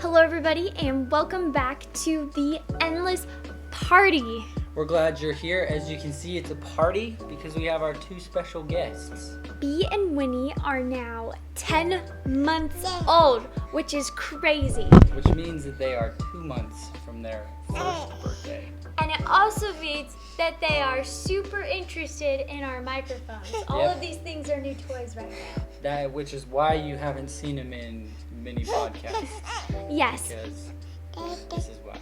Hello everybody and welcome back to the Endless Party. We're glad you're here. As you can see, it's a party because we have our two special guests. Bee and Winnie are now 10 months old, which is crazy. Which means that they are 2 months from their first birthday. And it also means that they are super interested in our microphones. All of these things are new toys right now. Which is why you haven't seen them in many podcasts. Yes. Because this is why.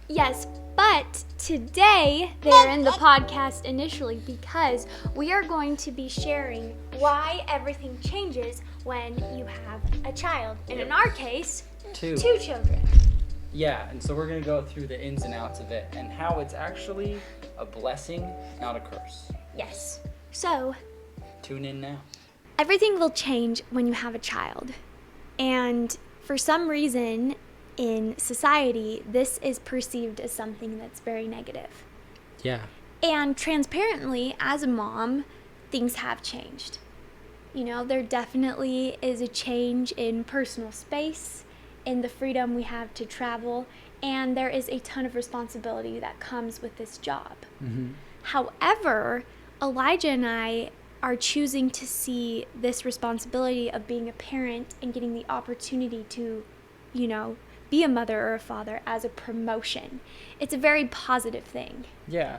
Yes, but today they're in the podcast initially because we are going to be sharing why everything changes when you have a child. And in our case, two children. Yeah, and so we're going to go through the ins and outs of it and how it's actually a blessing, not a curse. Yes. So, tune in now. Everything will change when you have a child. And for some reason in society, this is perceived as something that's very negative. Yeah. And transparently, as a mom, things have changed. You know, there definitely is a change in personal space, in the freedom we have to travel, and there is a ton of responsibility that comes with this job. Mm-hmm. However, Elijah and I are choosing to see this responsibility of being a parent and getting the opportunity to, be a mother or a father as a promotion. It's a very positive thing. Yeah.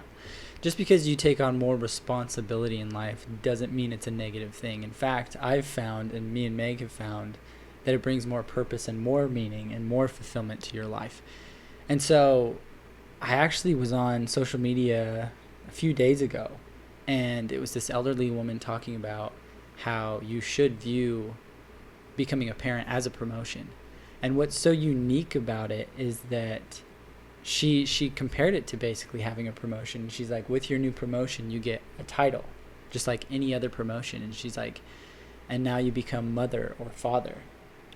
Just because you take on more responsibility in life doesn't mean it's a negative thing. In fact, I've found, and me and Meg have found, that it brings more purpose and more meaning and more fulfillment to your life. And so I actually was on social media a few days ago, and it was this elderly woman talking about how you should view becoming a parent as a promotion. And what's so unique about it is that she compared it to basically having a promotion. She's like, with your new promotion, you get a title, just like any other promotion. And she's like, and now you become mother or father.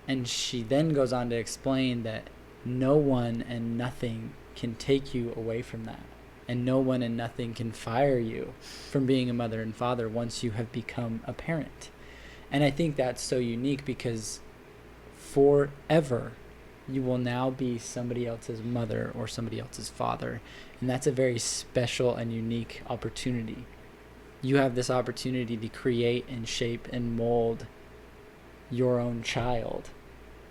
And she then goes on to explain that no one and nothing can take you away from that. And no one and nothing can fire you from being a mother and father once you have become a parent. And I think that's so unique because forever you will now be somebody else's mother or somebody else's father. And that's a very special and unique opportunity. You have this opportunity to create and shape and mold your own child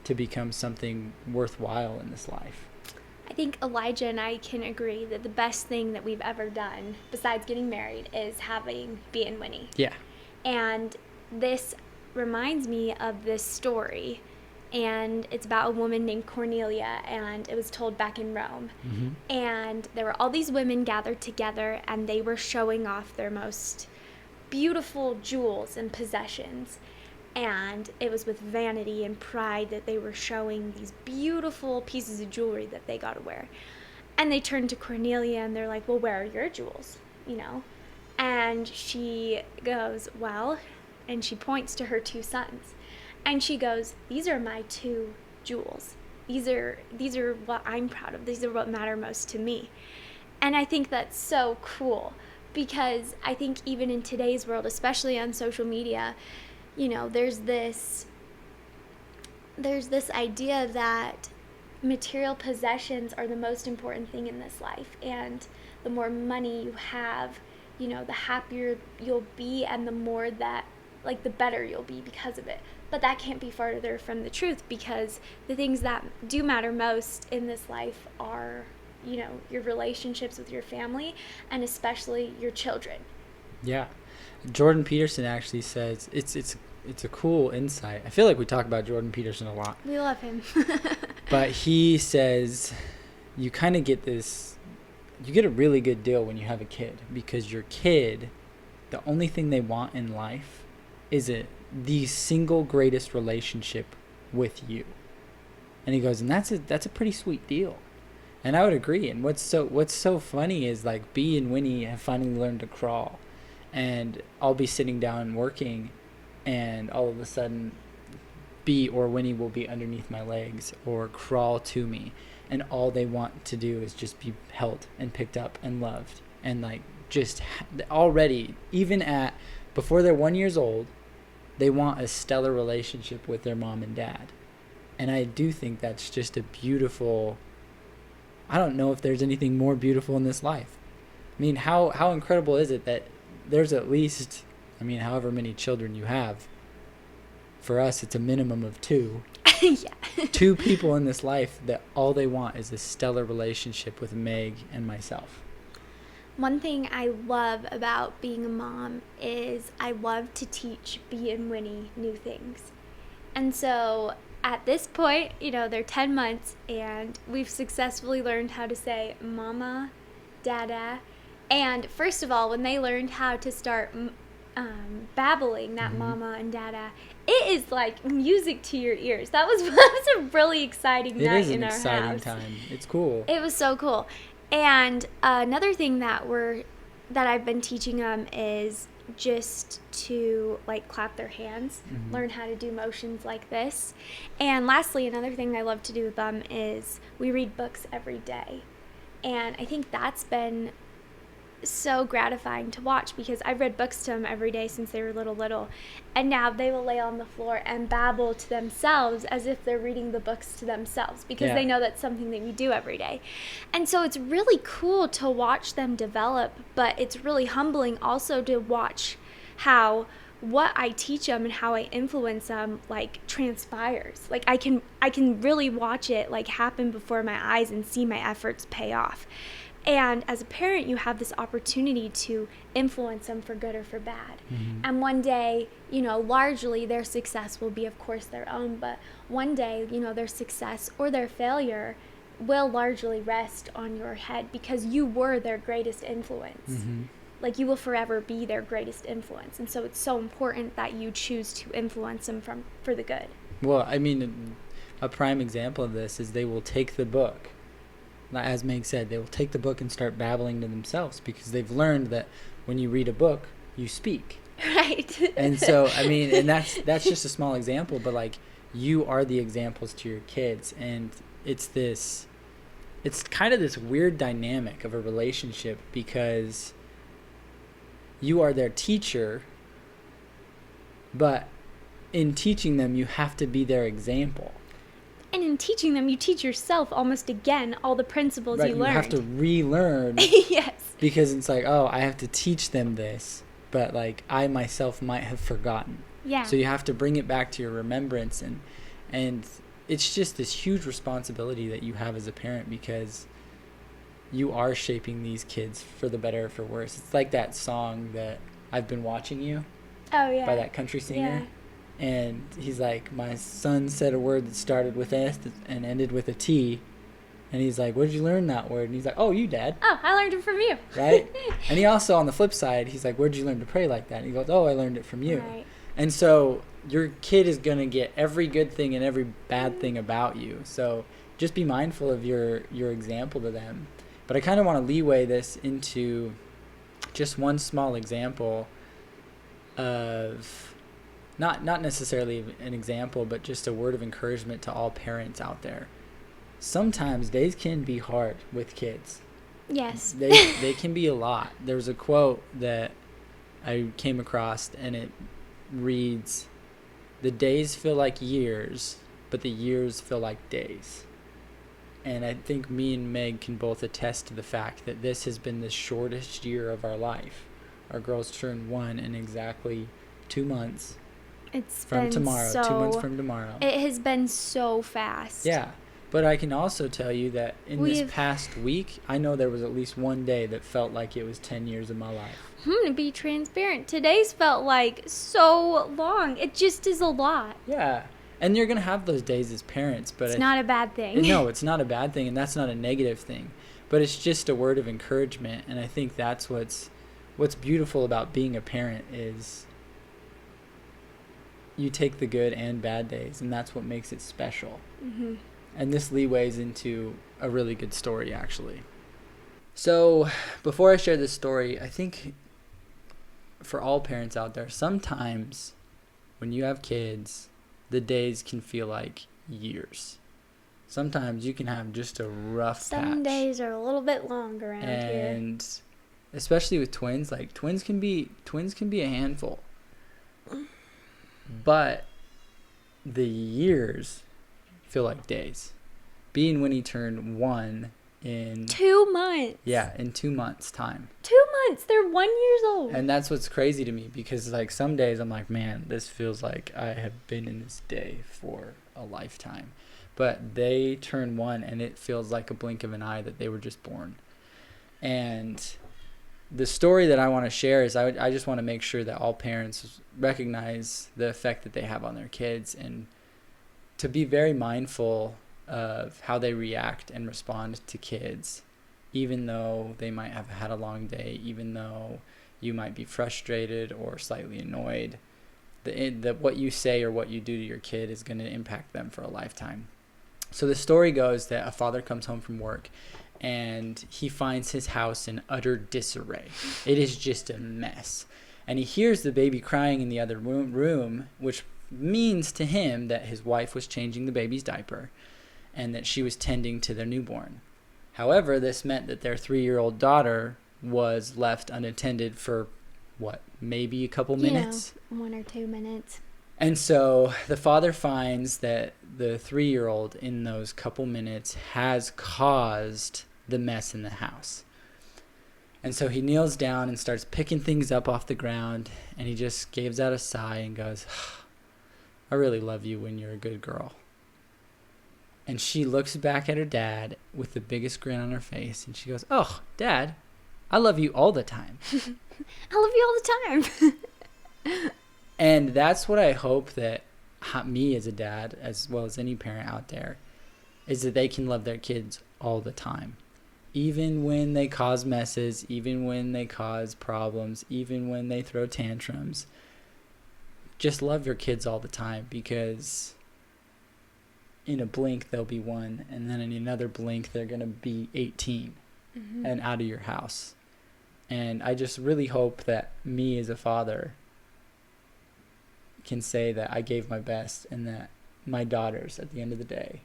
to become something worthwhile in this life. I think Elijah and I can agree that the best thing that we've ever done, besides getting married, is having Bee and Winnie. Yeah. And this reminds me of this story, and it's about a woman named Cornelia, and it was told back in Rome. Mm-hmm. And there were all these women gathered together, and they were showing off their most beautiful jewels and possessions. And it was with vanity and pride that they were showing these beautiful pieces of jewelry that they got to wear. And they turned to Cornelia and they're like, well, where are your jewels? And she goes, well, and she points to her two sons. And she goes, these are my two jewels. These are what I'm proud of. These are what matter most to me. And I think that's so cool because I think even in today's world, especially on social media, there's this idea that material possessions are the most important thing in this life, and the more money you have, the happier you'll be, and the more that, the better you'll be because of it. But that can't be farther from the truth, because the things that do matter most in this life are, your relationships with your family, and especially your children. Yeah. Jordan Peterson actually says it's a cool insight. I feel like we talk about Jordan Peterson a lot. We love him. But he says you kind of get you get a really good deal when you have a kid, because your kid, the only thing they want in life is the single greatest relationship with you. And he goes, and that's a pretty sweet deal. And I would agree. And what's so funny is Bee and Winnie have finally learned to crawl. And I'll be sitting down working, and all of a sudden Bee or Winnie will be underneath my legs or crawl to me, and all they want to do is just be held and picked up and loved. And just already, even before they're 1 year old, they want a stellar relationship with their mom and dad. And I do think that's just a beautiful, I don't know if there's anything more beautiful in this life. I mean, how incredible is it that there's at least, I mean, however many children you have. For us, it's a minimum of 2. Yeah. 2 people in this life that all they want is a stellar relationship with Meg and myself. One thing I love about being a mom is I love to teach B and Winnie new things. And so at this point, they're 10 months and we've successfully learned how to say mama, dada. And first of all, when they learned how to start babbling that mama and dada, it is like music to your ears. That was a really exciting night in our house. It is an exciting time. It's cool. It was so cool. And another thing that I've been teaching them is just to like clap their hands, learn how to do motions like this. And lastly, another thing I love to do with them is we read books every day. And I think that's been so gratifying to watch because I've read books to them every day since they were little, and now they will lay on the floor and babble to themselves as if they're reading the books to themselves because they know that's something that we do every day. And so it's really cool to watch them develop, but it's really humbling also to watch how what I teach them and how I influence them like transpires. Like I can really watch it like happen before my eyes and see my efforts pay off. And as a parent, you have this opportunity to influence them for good or for bad. And one day, largely their success will be, of course, their own. But one day, their success or their failure will largely rest on your head because you were their greatest influence. Like you will forever be their greatest influence. And so it's so important that you choose to influence them for the good. Well, I mean, a prime example of this is they will take the book. As Meg said, they will take the book and start babbling to themselves because they've learned that when you read a book, you speak. Right. And so, I mean, and that's just a small example, but like you are the examples to your kids, and it's kind of this weird dynamic of a relationship because you are their teacher, but in teaching them, you have to be their example. And in teaching them, you teach yourself almost again all the principles you learned. You have to relearn. Yes. Because it's like, oh, I have to teach them this, but like I myself might have forgotten. Yeah. So you have to bring it back to your remembrance, and it's just this huge responsibility that you have as a parent because you are shaping these kids for the better or for worse. It's like that song that I've Been Watching You. Oh yeah. By that country singer. Yeah. And he's like, my son said a word that started with S and ended with a T. And he's like, where did you learn that word? And he's like, oh, you, Dad. Oh, I learned it from you. Right? And he also, on the flip side, he's like, where did you learn to pray like that? And he goes, oh, I learned it from you. Right. And so your kid is going to get every good thing and every bad thing about you. So just be mindful of your example to them. But I kind of want to leeway this into just one small example of... Not necessarily an example, but just a word of encouragement to all parents out there. Sometimes days can be hard with kids. Yes. They can be a lot. There's a quote that I came across, and it reads, "The days feel like years, but the years feel like days." And I think me and Meg can both attest to the fact that this has been the shortest year of our life. Our girls turned 1 in exactly 2 months. It's from been tomorrow, 2 months from tomorrow. It has been so fast. Yeah. But I can also tell you that in this past week, I know there was at least one day that felt like it was 10 years of my life. I'm going to be transparent. Today's felt like so long. It just is a lot. Yeah. And you're going to have those days as parents. But it's not a bad thing. No, it's not a bad thing, and that's not a negative thing. But it's just a word of encouragement, and I think that's what's beautiful about being a parent is... you take the good and bad days, and that's what makes it special. Mm-hmm. And this leeways into a really good story, actually. So, before I share this story, I think for all parents out there, sometimes when you have kids, the days can feel like years. Sometimes you can have just a rough patch. Some days are a little bit long around here. And especially with twins, like twins can be a handful. But the years feel like days. B and Winnie turned 1 in 2 months. Yeah, in 2 months' time. 2 months. They're 1 year old. And that's what's crazy to me, because like some days I'm like, man, this feels like I have been in this day for a lifetime. But they turn 1 and it feels like a blink of an eye that they were just born. And the story that I want to share is I just want to make sure that all parents recognize the effect that they have on their kids, and to be very mindful of how they react and respond to kids, even though they might have had a long day, even though you might be frustrated or slightly annoyed. What you say or what you do to your kid is going to impact them for a lifetime. So the story goes that a father comes home from work and he finds his house in utter disarray. It is just a mess. And he hears the baby crying in the other room, which means to him that his wife was changing the baby's diaper and that she was tending to their newborn. However, this meant that their 3-year-old daughter was left unattended for, maybe a couple minutes? 1 or 2 minutes. And so the father finds that the 3-year-old in those couple minutes has caused the mess in the house. And so he kneels down and starts picking things up off the ground, and he just gives out a sigh and goes, I really love you when you're a good girl. And she looks back at her dad with the biggest grin on her face, and she goes, oh, Dad, I love you all the time. I love you all the time. And that's what I hope that me as a dad, as well as any parent out there, is that they can love their kids all the time. Even when they cause messes, even when they cause problems, even when they throw tantrums. Just love your kids all the time, because in a blink they'll be 1, and then in another blink they're going to be 18 and out of your house. And I just really hope that me as a father can say that I gave my best, and that my daughters at the end of the day,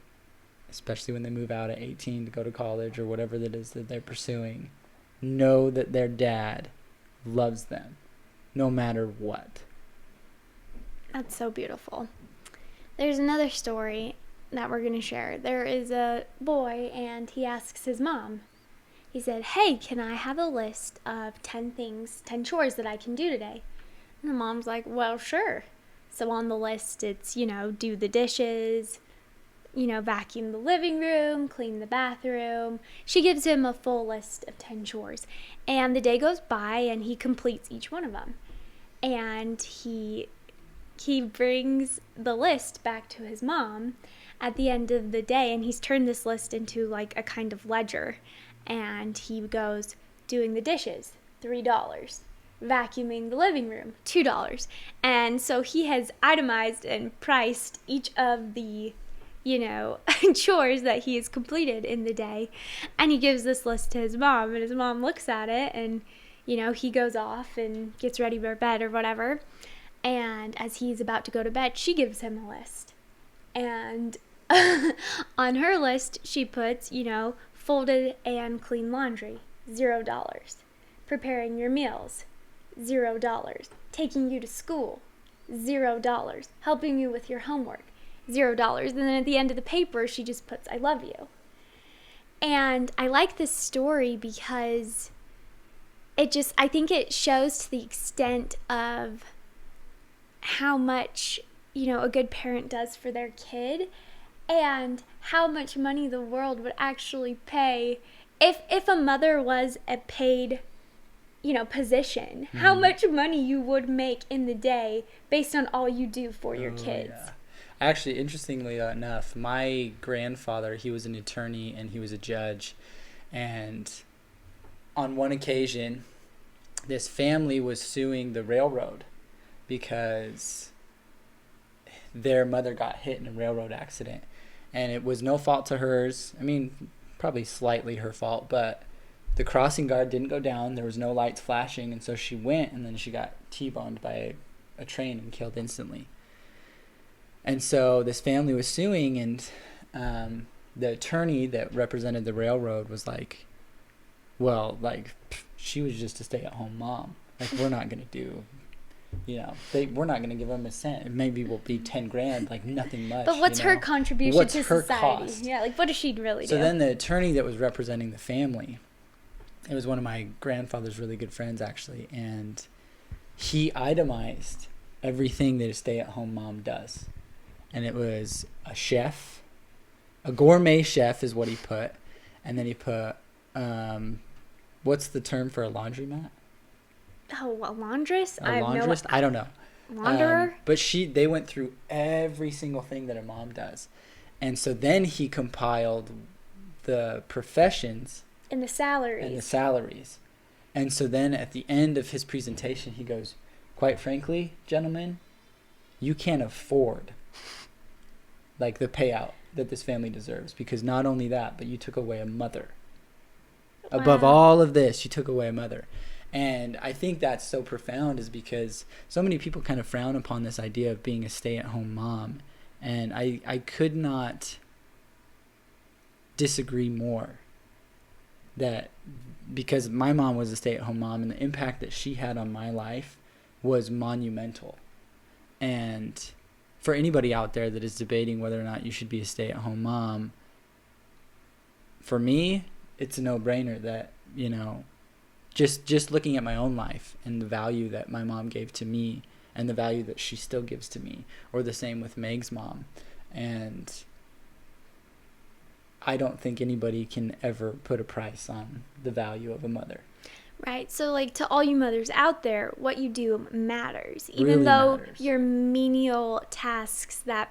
especially when they move out at 18 to go to college or whatever that is that they're pursuing, know that their dad loves them no matter what. That's so beautiful. There's another story that we're going to share. There is a boy, and he asks his mom. He said, hey, can I have a list of 10 chores that I can do today? And the mom's like, well, sure. So on the list, it's, do the dishes, vacuum the living room, clean the bathroom. She gives him a full list of 10 chores. And the day goes by, and he completes each one of them. And he brings the list back to his mom at the end of the day, and he's turned this list into like a kind of ledger. And he goes, doing the dishes, $3. Vacuuming the living room, $2. And so he has itemized and priced each of the, chores that he has completed in the day. And he gives this list to his mom, and his mom looks at it, and, he goes off and gets ready for bed or whatever. And as he's about to go to bed, she gives him a list. And on her list, she puts, folded and clean laundry, $0. Preparing your meals, $0. Taking you to school, $0. Helping you with your homework, $0. And then at the end of the paper, she just puts, I love you. And I like this story because I think it shows to the extent of how much, a good parent does for their kid, and how much money the world would actually pay if a mother was a paid, position, how much money you would make in the day based on all you do for your kids. Yeah. Actually, interestingly enough, my grandfather, he was an attorney and he was a judge. And on one occasion, this family was suing the railroad because their mother got hit in a railroad accident. And it was no fault to hers. I mean, probably slightly her fault, but the crossing guard didn't go down. There was no lights flashing, and so she went, and then she got T-boned by a train and killed instantly. And so this family was suing, and the attorney that represented the railroad was like, well, like, she was just a stay-at-home mom. Like, we're not going to do we're not going to give them a cent. Maybe will be 10 grand, like nothing much. But what's her contribution what's to her society? cost? Yeah, like what does she really do? So then the attorney that was representing the family, it was one of my grandfather's really good friends actually, and he itemized everything that a stay-at-home mom does. And it was a chef, a gourmet chef is what he put, and then he put what's the term for a laundromat? Oh, a laundress? A laundress? I don't know. Launderer? But they went through every single thing that a mom does. And so then he compiled the professions And the salaries. And so then at the end of his presentation, he goes, quite frankly, gentlemen, you can't afford like the payout that this family deserves, because not only that, but you took away a mother. Wow. Above all of this, you took away a mother. And I think that's so profound is because so many people kind of frown upon this idea of being a stay-at-home mom. And I could not disagree more that because my mom was a stay-at-home mom and the impact that she had on my life was monumental. And for anybody out there that is debating whether or not you should be a stay-at-home mom, for me, it's a no-brainer that, just looking at my own life and the value that my mom gave to me and the value that she still gives to me, or the same with Meg's mom. And I don't think anybody can ever put a price on the value of a mother. Right. So, like, to all you mothers out there, what you do matters. Even really though matters. your menial tasks that,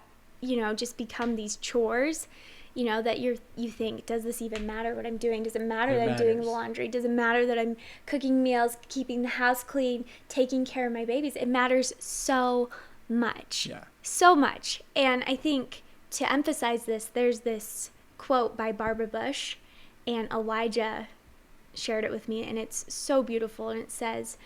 just become these chores, that you think, does this even matter what I'm doing? Does it matter that I'm doing the laundry? Does it matter that I'm cooking meals, keeping the house clean, taking care of my babies? It matters so much. Yeah. So much. And I think to emphasize this, there's this quote by Barbara Bush, and Elijah shared it with me, and it's so beautiful. And it says,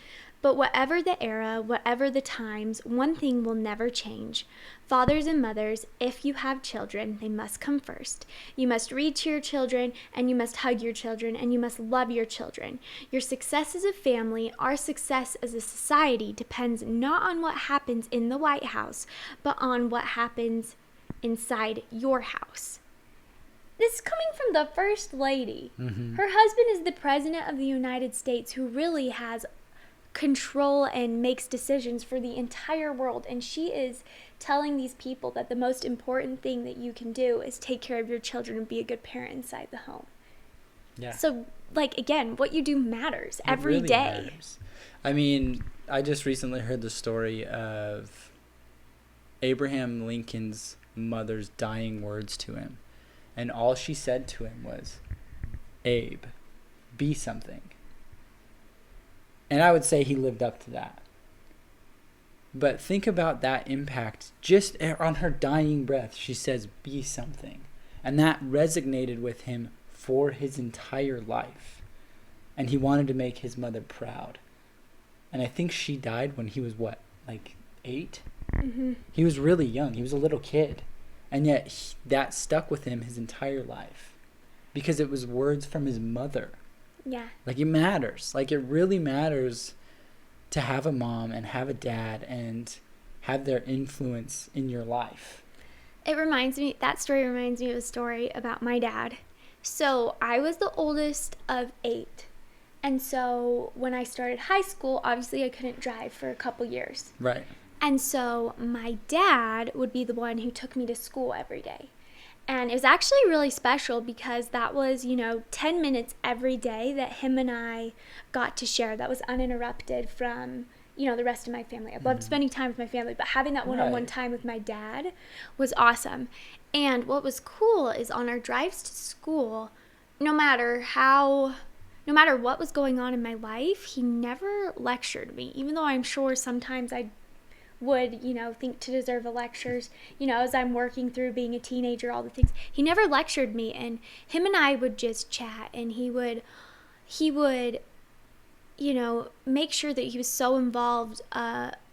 "But whatever the era, whatever the times, one thing will never change. Fathers and mothers, if you have children, they must come first. You must read to your children, and you must hug your children, and you must love your children. Your success as a family, our success as a society, depends not on what happens in the White House, but on what happens inside your house." This is coming from the First Lady. Mm-hmm. Her husband is the President of the United States, who really has control and makes decisions for the entire world. And she is telling these people that the most important thing that you can do is take care of your children and be a good parent inside the home. Yeah. So, again, what you do matters every really day. Matters. I mean, I just recently heard the story of Abraham Lincoln's mother's dying words to him. And all she said to him was, "Abe, be something." And I would say he lived up to that. But think about that impact. Just on her dying breath, she says, "Be something." And that resonated with him for his entire life. And he wanted to make his mother proud. And I think she died when he was, 8? Mm-hmm. He was really young. He was a little kid. And yet that stuck with him his entire life. Because it was words from his mother. Yeah. It matters. It really matters to have a mom and have a dad and have their influence in your life. That story reminds me of a story about my dad. So I was the oldest of 8. And so when I started high school, obviously I couldn't drive for a couple years. Right. And so my dad would be the one who took me to school every day. And it was actually really special because that was, 10 minutes every day that him and I got to share. That was uninterrupted from, the rest of my family. I loved spending time with my family, but having that one-on-one time with my dad was awesome. And what was cool is on our drives to school, no matter what was going on in my life, he never lectured me, even though I'm sure sometimes I would, think to deserve the lectures, as I'm working through being a teenager, all the things. He never lectured me, and him and I would just chat, and he would, make sure that he was so involved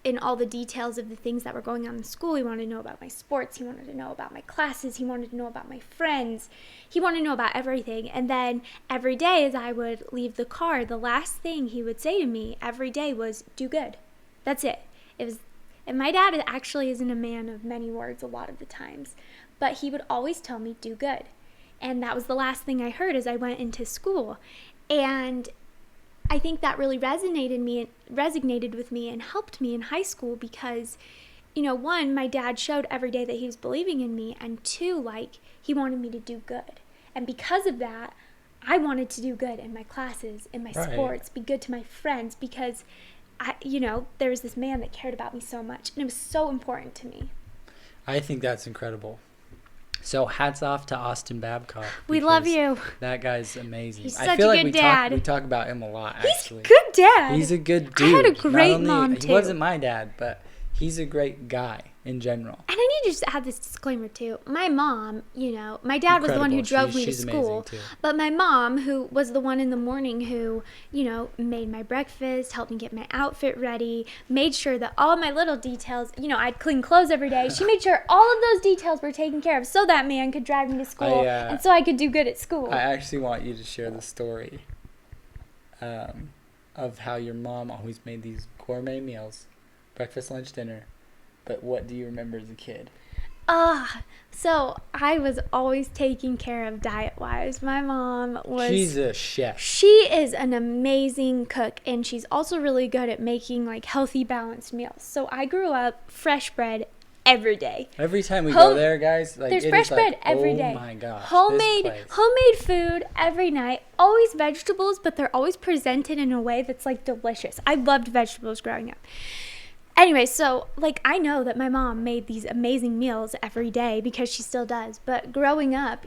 in all the details of the things that were going on in school. He wanted to know about my sports. He wanted to know about my classes. He wanted to know about my friends. He wanted to know about everything. And then every day as I would leave the car, the last thing he would say to me every day was, "Do good." That's it. It was, and my dad actually isn't a man of many words a lot of the times, but he would always tell me, do good. And that was the last thing I heard as I went into school. And I think that really resonated with me and helped me in high school because, you know, one, my dad showed every day that he was believing in me, and two, like, he wanted me to do good. And because of that, I wanted to do good in my classes, in my sports, be good to my friends, because there was this man that cared about me so much, and it was so important to me. I think that's incredible. So hats off to Austin Babcock. We love you. That guy's amazing. He's such a good dad. We talk about him a lot, actually. He's a good dad. He's a good dude. I had a great mom, too. He wasn't my dad, but he's a great guy in general. And I need to just add this disclaimer too. My mom, my dad was the one who drove me to school. But my mom, who was the one in the morning who, made my breakfast, helped me get my outfit ready, made sure that all my little details, I'd clean clothes every day. She made sure all of those details were taken care of so that man could drive me to school and so I could do good at school. I actually want you to share the story of how your mom always made these gourmet meals, breakfast, lunch, dinner. But what do you remember as a kid? So I was always taken care of diet-wise. My mom was... She's a chef. She is an amazing cook, and she's also really good at making, like, healthy, balanced meals. So I grew up fresh bread every day. Every time we go there, guys, like, there's fresh bread every day. Oh, my gosh. Homemade food every night. Always vegetables, but they're always presented in a way that's, like, delicious. I loved vegetables growing up. Anyway, so, like, I know that my mom made these amazing meals every day because she still does. But growing up,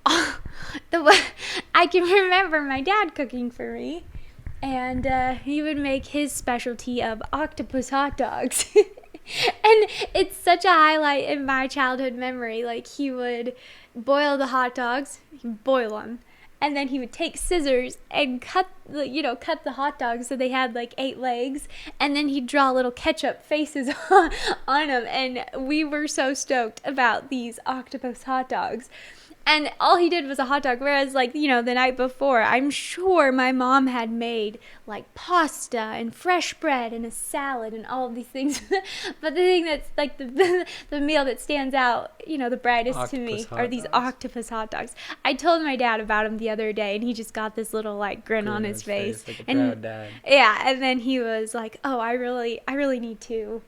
I can remember my dad cooking for me. And he would make his specialty of octopus hot dogs. And it's such a highlight in my childhood memory. Like, he would boil the hot dogs, boil them. And then he would take scissors and cut the hot dogs so they had like 8 legs. And then he'd draw little ketchup faces on them. And we were so stoked about these octopus hot dogs. And all he did was a hot dog. Whereas, like, the night before, I'm sure my mom had made, like, pasta and fresh bread and a salad and all of these things. But the thing that's, like, the meal that stands out, the brightest to me are these octopus hot dogs. I told my dad about them the other day, and he just got this little, like, grin on his face. Like a proud dad. Yeah, and then he was like, oh, I really need to...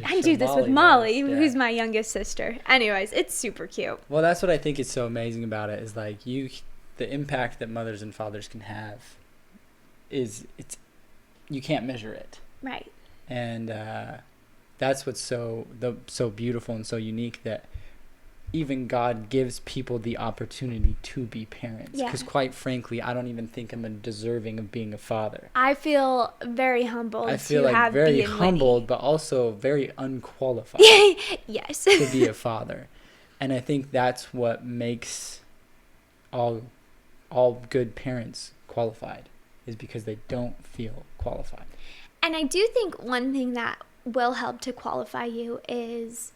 I do this with Molly, who's my youngest sister. Anyways, it's super cute. Well, that's what I think is so amazing about it is, like, the impact that mothers and fathers can have you can't measure it. Right. And that's what's so beautiful and so unique, that even God gives people the opportunity to be parents. Because quite frankly, I don't even think I'm deserving of being a father. I feel very humbled. I feel like very humbled, but also very unqualified. Yes. To be a father. And I think that's what makes all good parents qualified, is because they don't feel qualified. And I do think one thing that will help to qualify you is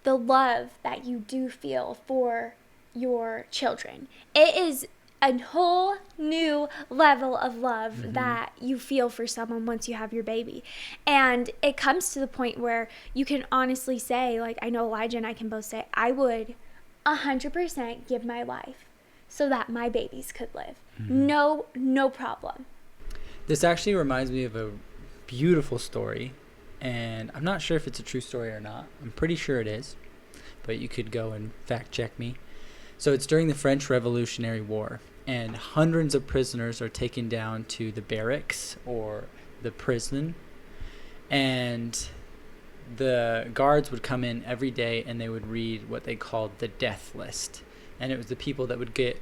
the love that you do feel for your children. It is a whole new level of love that you feel for someone once you have your baby. And it comes to the point where you can honestly say, like, I know Elijah and I can both say, I would 100% give my life so that my babies could live. No problem. This actually reminds me of a beautiful story. And I'm not sure if it's a true story or not. I'm pretty sure it is, but you could go and fact check me. So it's during the French Revolutionary War, and hundreds of prisoners are taken down to the barracks or the prison, and the guards would come in every day and they would read what they called the death list, and it was the people that would get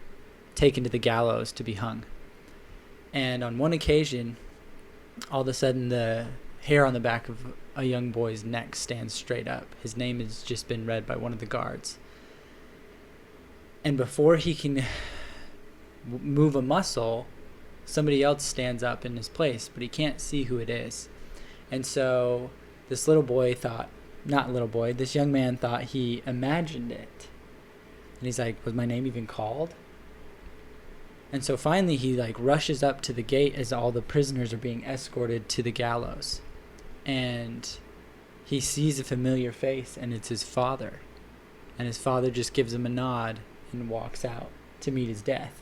taken to the gallows to be hung. And on one occasion, all of a sudden the hair on the back of a young boy's neck stands straight up. His name has just been read by one of the guards. And before he can move a muscle, somebody else stands up in his place, but he can't see who it is. And so this this young man thought he imagined it. And he's like, was my name even called? And so finally he, like, rushes up to the gate as all the prisoners are being escorted to the gallows. And he sees a familiar face, and it's his father. And his father just gives him a nod and walks out to meet his death.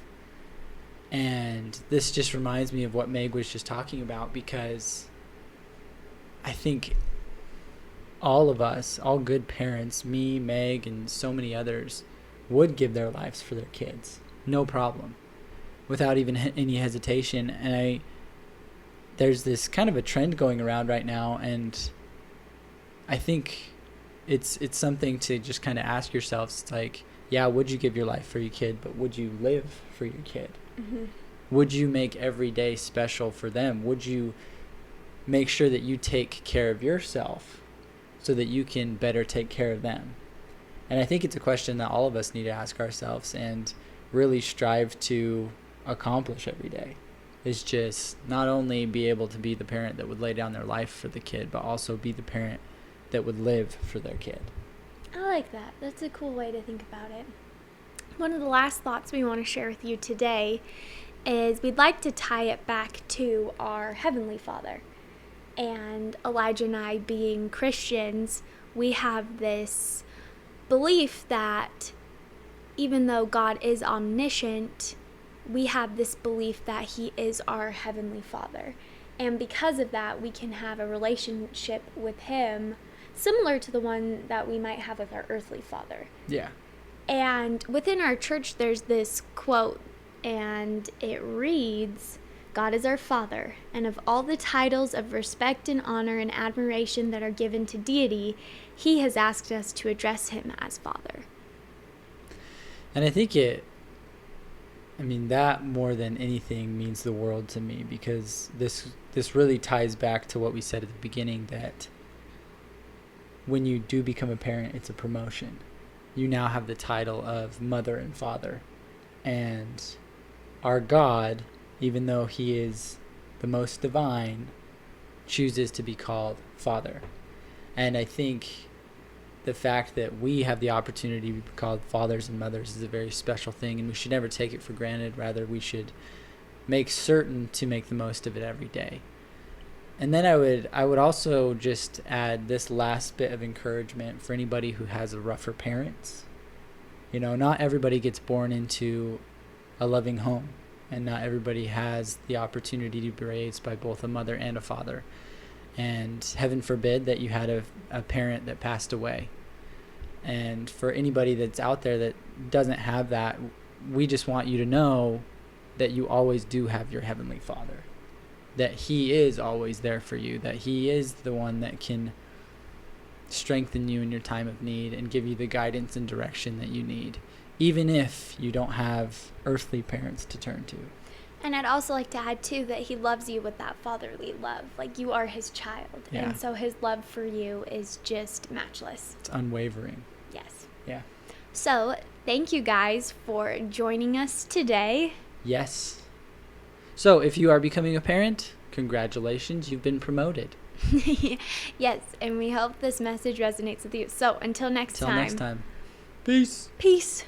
And this just reminds me of what Meg was just talking about, because I think all of us, all good parents, me, Meg, and so many others, would give their lives for their kids. No problem. Without even any hesitation. And there's this kind of a trend going around right now, and I think it's something to just kind of ask yourselves. It's like, yeah, would you give your life for your kid, but would you live for your kid? Mm-hmm. Would you make every day special for them? Would you make sure that you take care of yourself so that you can better take care of them? And I think it's a question that all of us need to ask ourselves and really strive to accomplish every day. Is just not only be able to be the parent that would lay down their life for the kid, but also be the parent that would live for their kid. I like that. That's a cool way to think about it. One of the last thoughts we want to share with you today is we'd like to tie it back to our Heavenly Father. And Elijah and I, being Christians, we have this belief that even though God is omniscient, we have this belief that He is our Heavenly Father. And because of that, we can have a relationship with Him similar to the one that we might have with our earthly father. Yeah. And within our church, there's this quote, and it reads, "God is our Father, and of all the titles of respect and honor and admiration that are given to deity, He has asked us to address Him as Father." And I think that more than anything means the world to me, because this really ties back to what we said at the beginning, that when you do become a parent, it's a promotion. You now have the title of mother and father. And our God, even though He is the most divine, chooses to be called Father. And I think the fact that we have the opportunity to be called fathers and mothers is a very special thing, and we should never take it for granted. Rather, we should make certain to make the most of it every day. And then I would also just add this last bit of encouragement for anybody who has a rougher parents. You know, not everybody gets born into a loving home, and not everybody has the opportunity to be raised by both a mother and a father. And heaven forbid that you had a parent that passed away. And for anybody that's out there that doesn't have that, we just want you to know that you always do have your Heavenly Father. That He is always there for you. That He is the one that can strengthen you in your time of need and give you the guidance and direction that you need, even if you don't have earthly parents to turn to. And I'd also like to add, too, that He loves you with that fatherly love. Like, you are His child. Yeah. And so His love for you is just matchless. It's unwavering. Yes. Yeah. So, thank you guys for joining us today. Yes. So, if you are becoming a parent, congratulations, you've been promoted. Yes, and we hope this message resonates with you. So, until next time. Till next time. Peace. Peace.